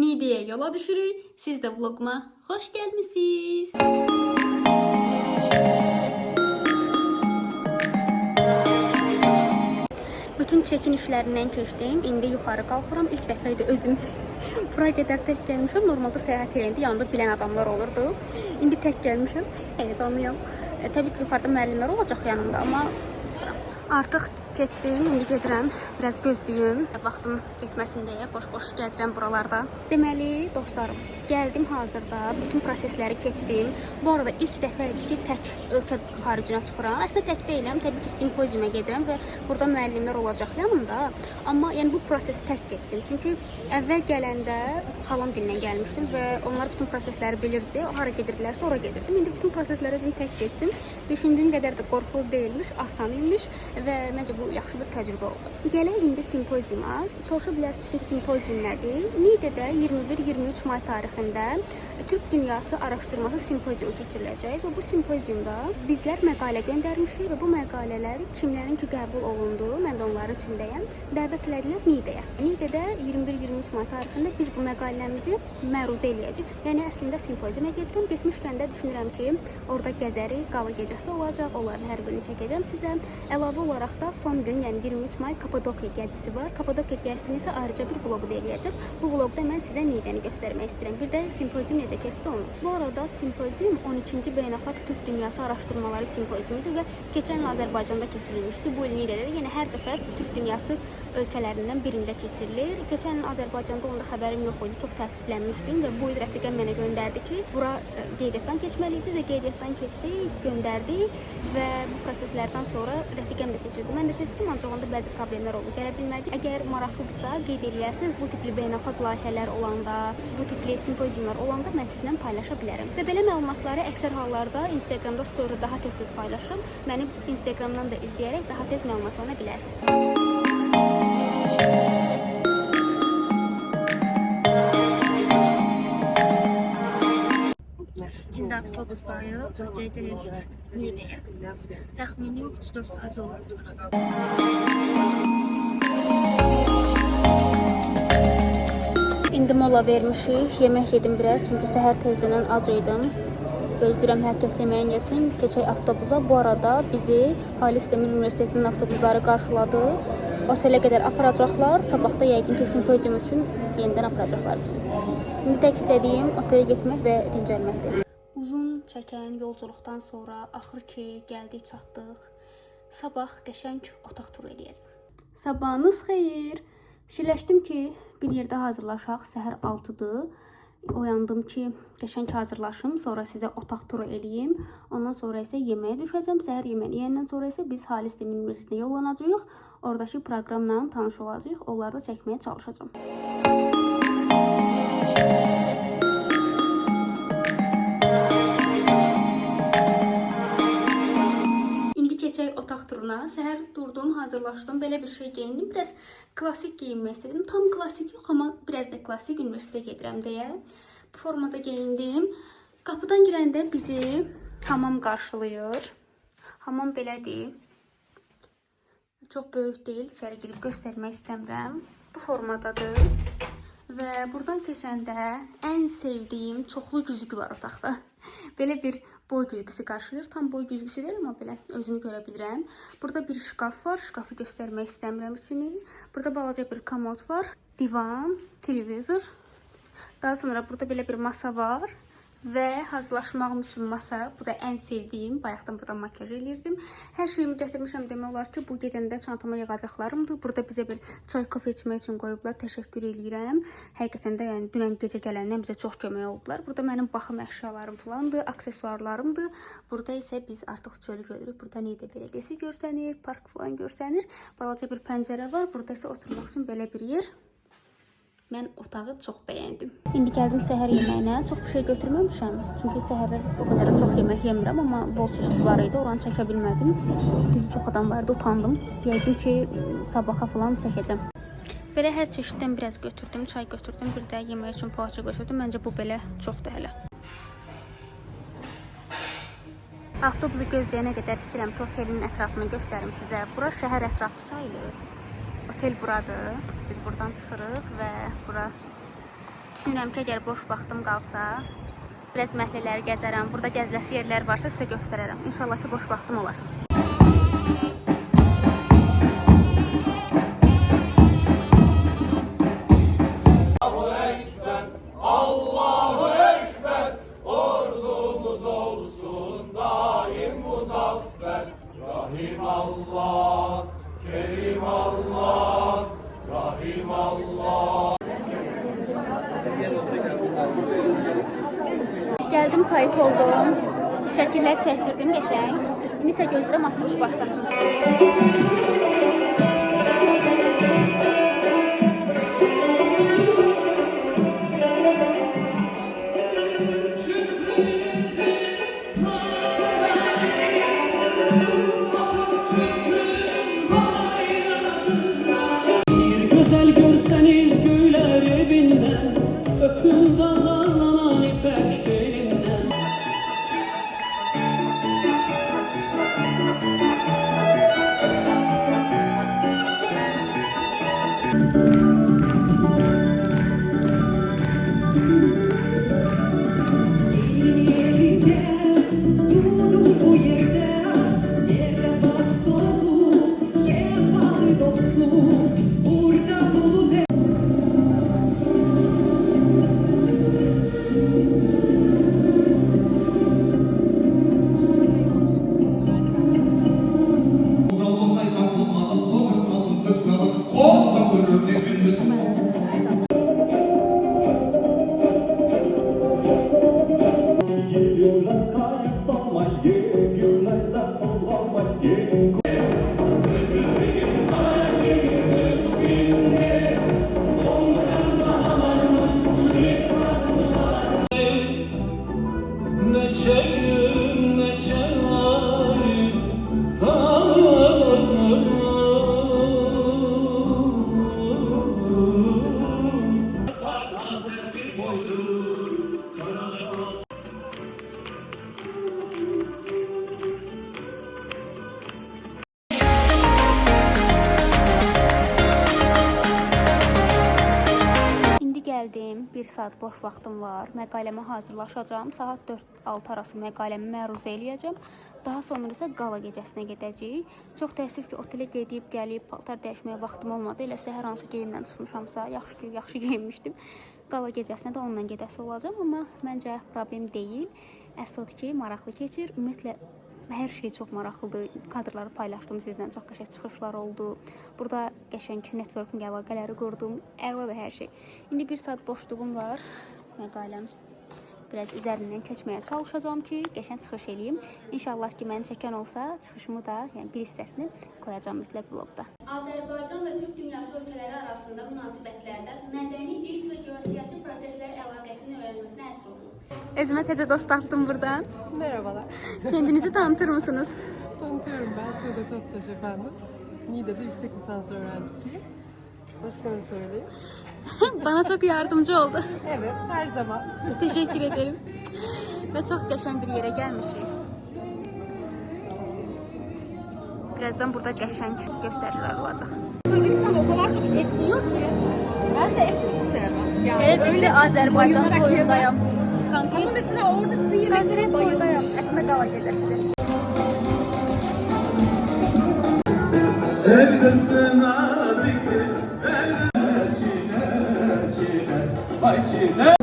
Niğde'ye yola düşürük. Siz de vloguma hoş gelmişsiniz. Bütün çekin işlərindən keçdim. İndi yuxarı qalxıram. İlk dəfə idi özüm bura qədər tək gəlmişəm. Normalda səyahət edəndə yanımda bilən adamlar olurdu. İndi tək gəlmişəm. Heyecanlıyam. Təbii ki, yuxarıda müəllimlər olacaq yanımda, amma artıq keçdim. İndi gedirəm. Biraz gözləyim. Vaxtım getməsin deyə boş-boş gəzirəm buralarda. Deməli, dostlarım, gəldim hazırda. Bütün prosesləri keçdim. Bu arada ilk dəfə idi ki, tək ölkə xaricinə çıxıram. Əslində tək deyiləm. Təbii ki, simpoziuma gedirəm və burada müəllimlər olacaq yanımda. Amma yəni bu prosesi tək keçdim. Çünki əvvəl gələndə xalam dindən gəlmişdim və onlar bütün prosesləri bilirdi. O hara gedirdilərsə ora gedirdim. İndi bütün prosesləri özüm tək keçdim. Düşündüyüm qədər də qorxulu deyilmiş, asan imiş və məncə bu yaxşı bir təcrübə oldu. Gələk indi simpoziuma. Soruşa bilərsiniz ki, simpozium nədir? Niğdedə 21-23 may tarixində Türk Dünyası Araşdırması simpoziumu keçiriləcək və bu simpoziumda bizlər məqalə göndərmişik və bu məqalələr kimlərin ki qəbul olundu, mən də onların içindəyəm, dəvət elədilər Niğdeyə. Niğdedə 21-23 may tarixində biz bu məqalələrimizi məruzə eləyəcəyik. Yəni əslində simpoziuma gedirəm. Getmişkən də düşünürəm ki, orada gəzərik, qala gecəsi olacaq, onların hər birini çəkəcəm sizə. Əlavə olaraq da son gün, yəni 23 may Kapadokya gəzisi var. Kapadokya gəzisini isə ayrıca bir vlogu da eləyəcəm. Bu vlogda mən sizə Niğdəni göstərmək istəyirəm. Bir də simpozium necə keçdi onu. Bu arada simpozium 12-ci Beynəlxalq Türk Dünyası Araşdırmaları simpoziumudur və keçən il Azərbaycanda keçirilmişdi. Bu il Niğdədə yenə hər dəfə Türk Dünyası ölkələrindən birində keçirilir. Keçən il Azərbaycanda onda xəbərim yox idi. Çox təəssüflənmişdim və bu il rəfiqəm mənə göndərdi ki, bura qeydiyyatdan keçməli idi və qeydiyyatdan keçdik, göndərdik və bu proseslərdən sonra rəfiqəm də seçildi. Mən də seçdim, ancaq onda bəzi problemlər oldu, gələ bilmədik. Əgər maraqlıdırsa, qeyd edərsiniz, bu tipli beynəlxalq layihələr olanda, bu tipli simpoziumlar olanda mən sizinlə paylaşa bilərəm. Və belə məlumatları əksər hallarda Instagramda story daha tez-tez paylaşıram. Məni Instagramdan da izləyərək daha tez məlumatlana bilərsiniz. İndi avtobusdayıq, gedirik Niğdeyə. Təxmini 3-4 saat yolumuz var. İndi mola vermişik, yemək yedim biraz, çünki səhər tezdən ac idim. Gözləyirəm hər kəs yeməyin yesin, keçək avtobusa. Bu arada bizi Halis Demir Universitetinin avtobusları qarşıladı. Otelə qədər aparacaqlar, sabah da yəqin ki, simpozium üçün yenidən aparacaqlar bizi. İndi tək istədiyim otelə getmək və dincəlməkdir. Uzun çəkən yolculuqdan sonra axır ki, gəldik, çatdıq. Sabah qəşəng otaq turu eləyəcəm. Sabahınız xeyir. Fikirləşdim ki, bir yerdə hazırlaşaq, səhər 6-dır. Oyandım ki, qəşəng hazırlaşım, sonra sizə otaq turu eləyim. Ondan sonra isə yeməyə düşəcəm. Səhər yeməyi yeyəndən sonra isə biz Halis Demir Universitetinə yollanacağıq. Oradakı proqramla tanış olacağıq. Onları da çəkməyə çalışacağım. İndi keçək otaq turuna. Səhər durdum, hazırlaşdım. Belə bir şey geyindim. Biraz klasik geyinmək istədim. Tam klasik yox, amma biraz da klasik universitetə gedirəm deyə. Bu formada geyindim. Qapıdan girəndə bizi hamam qarşılayır. Hamam belədir. Çox böyük deyil. İçəri girib göstərmək istəmirəm. Bu formadadır. Və buradan keçəndə ən sevdiyim çoxlu güzgü var otaqda. Belə bir boy güzgüsü qarşılayır. Tam boy güzgüsü deyil, amma belə özümü görə bilirəm. Burada bir şkaf var. Şkafı göstərmək istəmirəm içini. Burada balaca bir komod var. Divan, televizor. Daha sonra burada belə bir masa var. Və hazırlaşmağım üçün masa. Bu da ən sevdiyim. Bayaqdan burada makyaj eləyirdim. Hər şeyimi gətirmişəm demək olar ki, bu gedəndə çantama yığacaqlarımdır. Burada bizə bir çay, kofe içmək üçün qoyublar. Təşəkkür eləyirəm. Həqiqətən də yəni dünən gecə gələndən bizə çox kömək oldular. Burada mənim baxım əşyalarım falandır, aksesuarlarımdır. Burada isə biz artıq çölü görürük. Burada Niğdə Belediyesi görsənir, park falan görsənir. Balaca bir pəncərə var. Burada isə oturmaq üçün belə bir yer. Mən otağı çox bəyəndim. İndi gəldim səhər yeməyinə. Çox bir şey götürməmişəm. Çünki səhərlər o qədər çox yemək yemirəm, amma bol çeşid var idi. Oranı çəkə bilmədim. Düzü çox adam vardı, utandım. Yəqin ki, sabaha falan çəkəcəm. Belə hər çeşiddən biraz götürdüm. Çay götürdüm, bir də yemək üçün poğaça götürdüm. Məncə bu belə çoxdur hələ. Avtobusu gözləyənə qədər istəyirəm ki, otelin ətrafını göstərim sizə. Bura şəhər ətrafı sayılır. Otel buradır. Biz buradan çıxırıq və bura Düşünürəm ki, əgər boş vaxtım qalsa, biraz məhəllələri gəzərəm. Burada gəziləsi yerlər varsa sizə göstərərəm. İnşallah ki, boş vaxtım olar. Gəldim, kayıt oldum. Şəkillər çəkdirdim qəşəng. İndi isə gözləyirəm açılış başlasın. Güzel görseniz güler evinden, öpün dağlanan ipek belinden. Geliyorlar kayıp salmayı, gülmezler kullanmayı. Ne çelim ne çelim sana. İndi gəldim, 1 saat boş vaxtım var. Məqaləmə hazırlaşacağım. Saat 4-6 arası məqaləmi məruzə eləyəcəm. Daha sonra isə qala gecəsinə gedəcəyik. Çox təəssüf ki, otelə gedib, gəlib, paltar dəyişməyə vaxtım olmadı. Elə hər hansı geyimlə çıxmışamsa, yaxşı geyinmişdim. Qala gecəsinə də onunla gedəsi olacağım, amma məncə problem deyil. Əsas ki, maraqlı keçir. Ümumiyyətlə hər şey çox maraqlıdır. Kadrları paylaşdım sizdən, çox qəşəng çıxışlar oldu. Burada qəşəng networking əlaqələri qurdum. Əladır hər şey. İndi 1 saat boşluğum var. Məqaləm biraz üzərindən keçməyə çalışacağam ki, qəşəng çıxış eləyim. İnşallah ki, məni çəkən olsa, çıxışımı da, yəni bir hissəsini qoyacağam mütləq blogda. Azərbaycan və Türk dünyası ölkələri arasında münasibətlərdə mədəni irs və geosiyasi proseslər əlaqəsini öyrənməsinə əsr olunur. Özümə təcə dost tapdım buradan. Merhabalar. Kendinizi tanıtır mısınız? Tanıtıyorum, ben Sude Toptaş efendim. Niğde'de yüksek lisans öğrencisiyim. Başka ne söyleyeyim? Bana çok yardımcı oldu. Evet, her zaman. Teşekkür ederim. Ve çok qəşəng bir yere gelmişik. Birazdan burada qəşəng göstəriler olacaq. Kazakistan'da o kadar çok et yiyor ki ben de et hiç sevmem. Yani Evet, öyle öyle Azerbaycan bayılarak toyundayım. yemem. Kanka, Ama mesela orada sizin yemeklere bayılmış. Əslində qala gecəsidir. Sevdasına zikir, çile, çile, ay çile.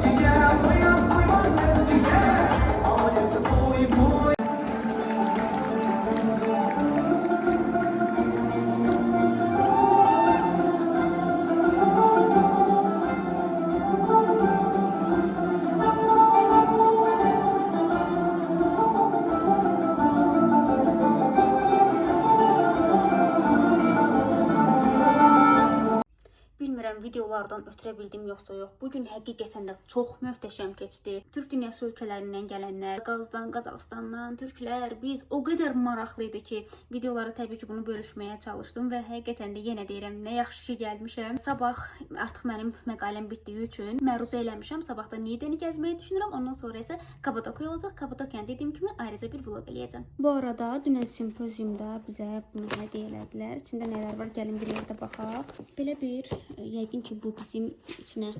Videolardan ötürə bildim yoxsa yox. Bugün həqiqətən də çox möhtəşəm keçdi. Türk dünyası ölkələrindən gələnlər, Qazdan, Qazaxıstandan, türklər, biz o qədər maraqlı idi ki, videoları təbii ki bunu bölüşməyə çalışdım və həqiqətən də yenə deyirəm, nə yaxşı ki gəlmişəm. Sabah artıq mənim məqaləm bitdiyi üçün məruzə eləmişəm. Sabah da Niğdəni gəzməyi düşünürəm. Ondan sonra isə Kapadokiya olacaq. Kapadokiyanı dediyim kimi ayrıca bir vlog eləyəcəm. Bu arada dünən simpoziumda bizə bunu hədiyyə elədilər. İçində nələr var? Gəlin bir yerdə baxaq. Belə bir yəqin ki bu bizim içinə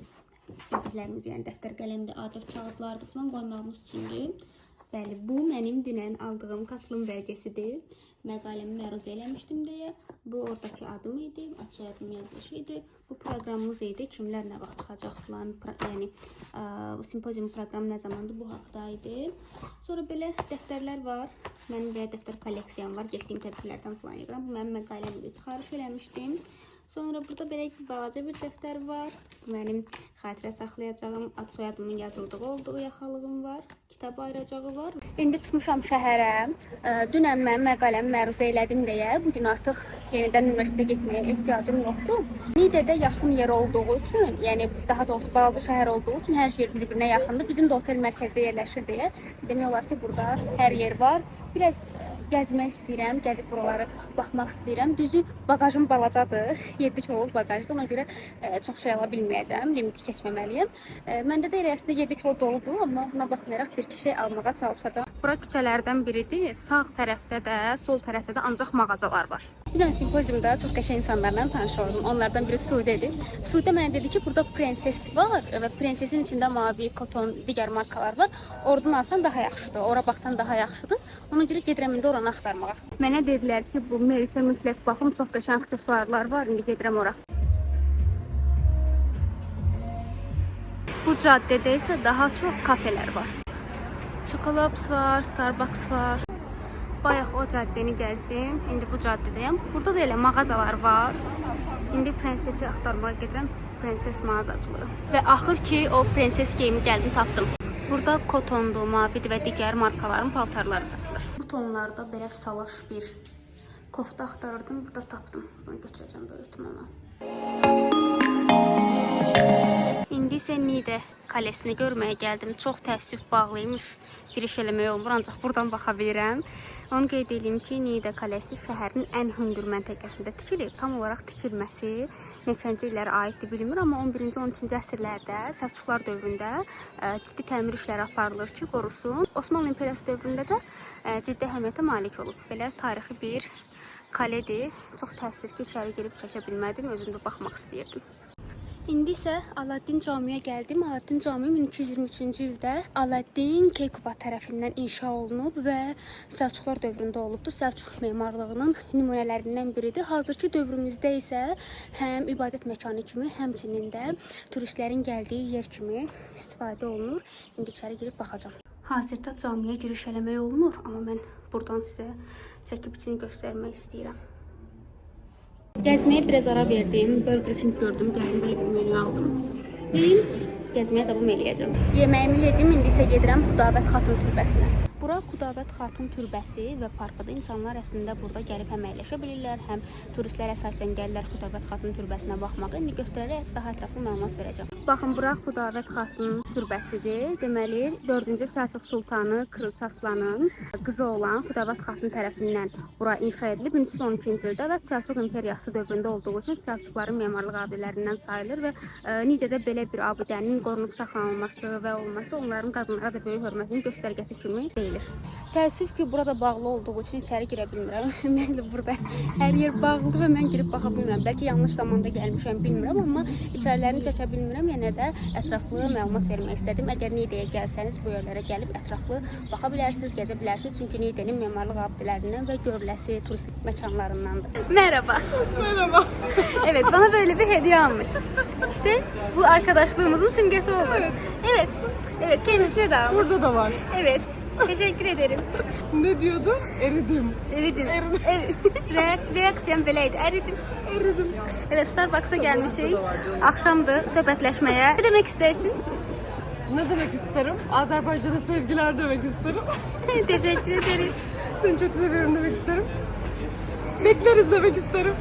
dəftərlərimiz, yəni dəftər qələmli A4 kağızlardır falan qoymağımız üçündür. Bəli, bu mənim dünən aldığım katılım belgəsidir. Məqaləmi məruzə eləmişdim deyə. Bu oradakı adım idi, ad soyadım yazılışı idi. Bu proqramımız idi, kimlər nə vaxt çıxacaq falan, yəni simpozium proqramı nə zamandır bu haqda idi. Sonra belə dəftərlər var. Mənim belə dəftər kolleksiyam var, getdiyim tədbirlərdən falan yığıram. Bu mənim məqaləmdə çıxarış eləmişdim. Sonra burada belə balaca bir dəftər var. Mənim xatirə saxlayacağım, ad soyadımın yazıldığı olduğu yaxalığım var. Kitab ayıracağı var. İndi çıxmışam şəhərə. Dünən mən məqaləmi məruzə elədim deyə bu gün artıq yenidən universitetə getməyə ehtiyacım yoxdur. Nidədə yaxın yer olduğu üçün, yəni daha doğrusu balaca şəhər olduğu üçün hər yer bir-birinə yaxındır. Bizim də otel mərkəzdə yerləşir deyə. Demək olar ki, burada hər yer var. Biraz gəzmək istəyirəm, gəzib buraları baxmaq istəyirəm. Düzü bagajım balacadır. 7 kiloluk bagajdır. Ona görə çox şey ala bilməyəcəm. Limiti keçməməliyəm. Məndə də elə əslində 7 kilo doludur, amma buna baxmayaraq bir iki şey almağa çalışacağam. Bura küçələrdən biridir. Sağ tərəfdə də, sol tərəfdə də ancaq mağazalar var. Dünən simpoziumda çox qəşəng insanlarla tanış oldum. Onlardan biri Sude'dir. Sude mənə dedi ki, burada prenses var və prensesin içində mavi, koton, digər markalar var. Oradan alsan daha yaxşıdır. Ora baxsan daha yaxşıdır. Ona görə gedirəm indi oranı axtarmağa. Mənə dedilər ki, bu Meriçə mütləq baxım, çox qəşəng aksesuarlar var. İndi gedirəm ora. Bu caddədə isə daha çox kafelər var. Chocolaps var, Starbucks var. Bayaq o caddəni gəzdim. İndi bu caddədəyəm. Burada da elə mağazalar var. İndi prensesi axtarmağa gedirəm. Prenses mağazacılığı. Və axır ki, o prenses geyimi gəldim, tapdım. Burada kotondu, mavidir və digər markaların paltarları satılır. Bu tonlarda belə salaş bir kofta axtarırdım. Burada tapdım. Bunu götürəcəm böyük ihtimalla. İndi isə Nidə kalesini görməyə gəldim. Çox təəssüf bağlıymış. Giriş eləmək olmur, ancaq buradan baxa bilirəm. Onu qeyd edeyim ki, Nidə kalesi şəhərin ən hündür məntəqəsində tikilib. Tam olaraq tikilməsi neçənci illərə aiddir bilmir, amma 11-ci, 13-cü əsrlərdə Səlcuqlar dövründə ciddi təmir işləri aparılır ki, qorusun. Osmanlı İmperiyası dövründə də ciddi əhəmiyyətə malik olub. Belə tarixi bir kaledir. Çox təəssüf ki, içəri girib çəkə bilmədim, özümdə baxmaq istəyirdim. İndi isə Aladdin camiyə gəldim. Aladdin cami 1223-cü ildə Aladdin Keykubat tərəfindən inşa olunub və Səlcuqlar dövründə olubdur. Səlcuq memarlığının nümunələrindən biridir. Hazırki dövrümüzdə isə həm ibadət məkanı kimi, həmçinin də turistlərin gəldiyi yer kimi istifadə olunur. İndi içəri girib baxacağam. Hazırda camiyə giriş eləmək olmur, amma mən buradan sizə çəkib içini göstərmək istəyirəm. Gəzməyə biraz ara verdim. Burger King gördüm, gəldim belə bir menü aldım. Gəzməyə davam eləyəcəm. Yeməyimi yedim, indi isə gedirəm Xudavənd xatun türbəsinə. Bura Xudavənd xatun türbəsi və parkıda insanlar əslində burada gəlib həm əyləşə bilirlər, həm turistlər əsasən gəlirlər Xudavənd xatun türbəsinə baxmağa. İndi göstərərək daha ətraflı məlumat verəcəm. Baxın, bura Xudavənd xatun türbəsidir. Deməli, 4-cü Səlcuq sultanı Qırıç Aslanın qızı olan Xudavənd xatun tərəfindən bura inşa edilib 1312-ci ildə və Səlcuq imperiyası dövründə olduğu üçün Səlcuqların memarlıq abidələrindən sayılır və Nidədə belə bir abidənin qorunub saxlanılması və olması onların qadınlara da böyük hörmətinin göstərgəsi kimi deyilir. Təəssüf ki, burada bağlı olduğu üçün içəri girə bilmirəm. Mən də burada hər yer bağlıdır və mən girib baxa bilmirəm. Bəlkə yanlış zamanda gəlmişəm, bilmirəm, amma içərilərini çəkə bilmirəm. Yenə də ətraflı məlumat vermək istədim. Əgər Nidəyə gəlsəniz, bu yerlərə gəlib ətraflı baxa bilərsiniz, gəzə bilərsiniz. Çünki Nidənin memarlıq abidələrindən və görüləsi turistik məkanlarındandır. Merhaba. Merhaba. Evet, bana böyle bir hediye almış. İşte bu arkadaşlığımızın simgesi oldu. Evet. Evet, kendisine de almış. Burada da var. Evet. Teşekkür ederim. Ne diyordu? Eridim. Eridim. Reaksiyon beləydi. Eridim. Eridim. Evet, Starbucks'a gelmişik. Akşamdır söhbətləşməyə. Ne demek istersin? Ne demek isterim? Azerbaycan'a sevgiler demek isterim. Teşekkür ederiz. Seni çok seviyorum demek isterim. Bekleriz demek isterim.